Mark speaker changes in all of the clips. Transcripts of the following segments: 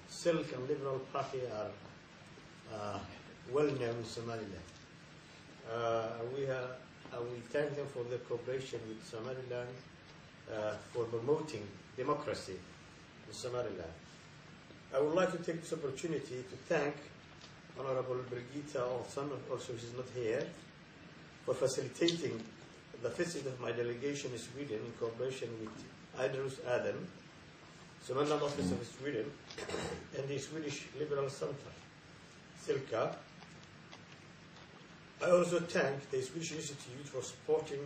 Speaker 1: Silk and Liberal Party are well known in Somaliland. We thank them for their cooperation with Somaliland for promoting democracy in Somaliland. I would like to take this opportunity to thank Honorable Brigitte Olsson, also she's not here, for facilitating the visit of my delegation in Sweden in cooperation with Idrus Adam, Somaliland Office of Sweden, and the Swedish Liberal Center, Silka. I also thank the Swedish Institute for supporting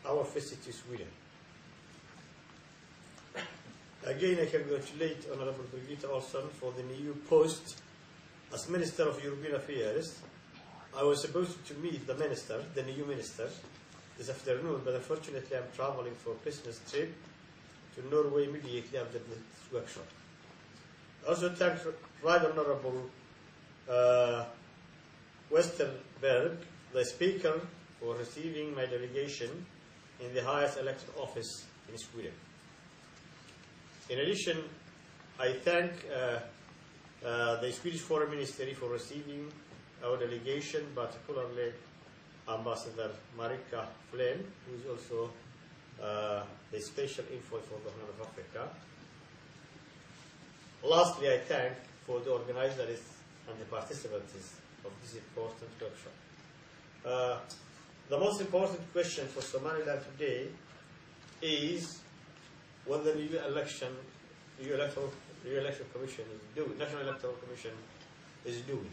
Speaker 1: our visit to Sweden. Again, I congratulate Honorable Brigitte Olsson for the new post as Minister of European Affairs. I was supposed to meet the new minister, this afternoon, but unfortunately I'm traveling for a business trip to Norway immediately after this workshop. I also thank Right Honorable Westerberg, the Speaker, for receiving my delegation in the highest elected office in Sweden. In addition, I thank the Swedish Foreign Ministry for receiving our delegation, particularly Ambassador Marika Flem, who is also the special envoy for the Horn of Africa. Lastly, I thank for the organizers and the participants of this important workshop. The most important question for Somaliland today is what the new election commission is doing. National Electoral Commission is doing.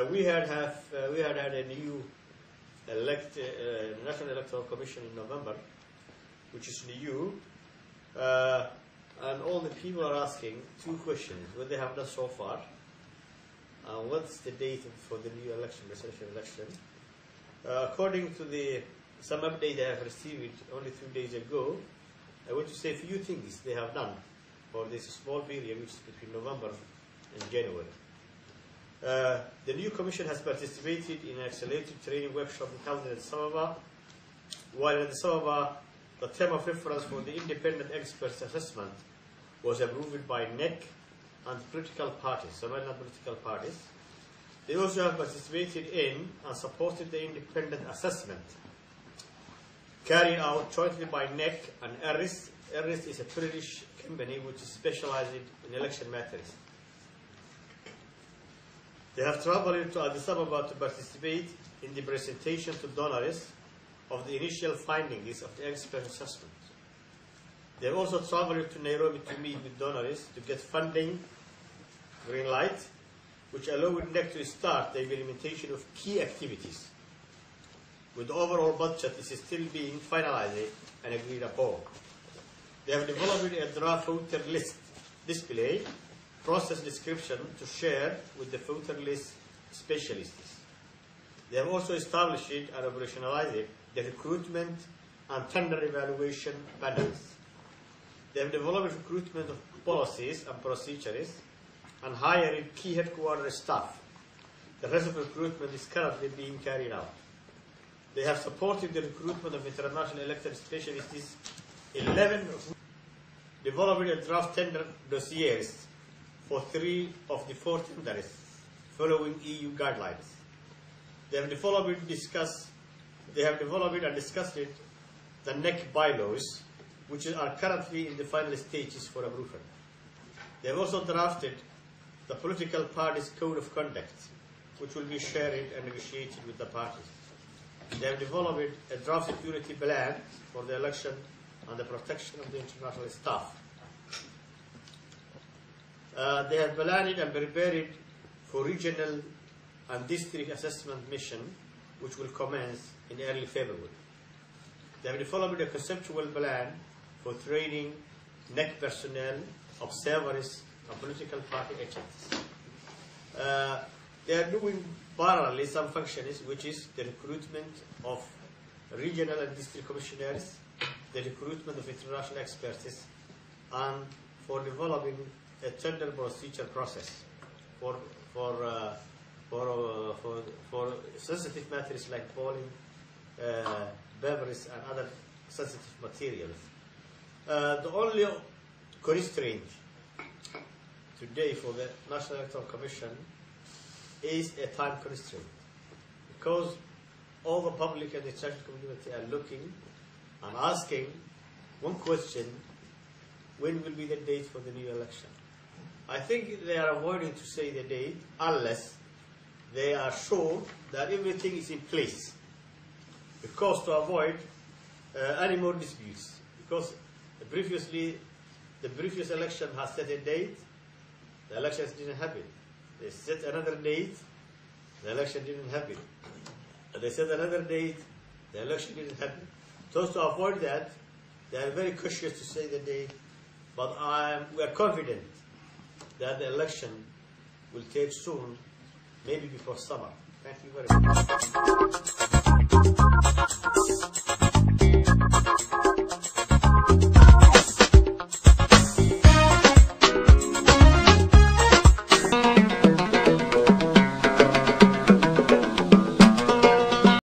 Speaker 1: We had had a new National Electoral Commission in November, which is new, and all the people are asking two questions: what they have done so far, and what's the date for the new election, presidential election. According to some update I have received only 2 days ago, I want to say a few things they have done for this small period, which is between November and January. The new commission has participated in an accelerated training workshop held in Addis Ababa. While in Addis Ababa, the term of reference for the independent experts assessment was approved by NEC and political parties, Somaliland political parties. They also have participated in and supported the independent assessment carried out jointly by NEC and ERIS. ERIS is a British company which is specialized in election matters. They have traveled to Addis Ababa to participate in the presentation to donors of the initial findings of the expert assessment. They have also traveled to Nairobi to meet with donors to get funding, green light, which allowed NEC to start the implementation of key activities, with the overall budget is still being finalized and agreed upon. They have developed a draft voter list display, process description to share with the voter list specialists. They have also established and operationalized the recruitment and tender evaluation panels. They have developed recruitment of policies and procedures and hired key headquarters staff. The rest of the recruitment is currently being carried out. They have supported the recruitment of international elected specialists, 11 of whom developed a draft tender dossiers for 3 of the 4 tenders following EU guidelines. They have developed and discussed the NEC bylaws, which are currently in the final stages for approval. They have also drafted the political parties' code of conduct, which will be shared and negotiated with the parties. They have developed a draft security plan for the election and the protection of the international staff. They have planned and prepared for regional and district assessment mission, which will commence in early February. They have developed a conceptual plan for training NEC personnel, observers, and political party agents. They are doing parallelly some functions, which is the recruitment of regional and district commissioners, the recruitment of international experts, and for developing a tender procedure process for sensitive matters like polling, beverages, and other sensitive materials. The only constraint today for the National Electoral Commission is a time constraint, because all the public and the international community are looking and asking one question: when will be the date for the new election? I think they are avoiding to say the date unless they are sure that everything is in place, because to avoid any more disputes. Because the previous election has set a date, the elections didn't happen. They set another date, the election didn't happen. They set another date, the election didn't happen. So to avoid that, they are very cautious to say the date, but we are confident that the election will take soon, maybe before summer. Thank you very much.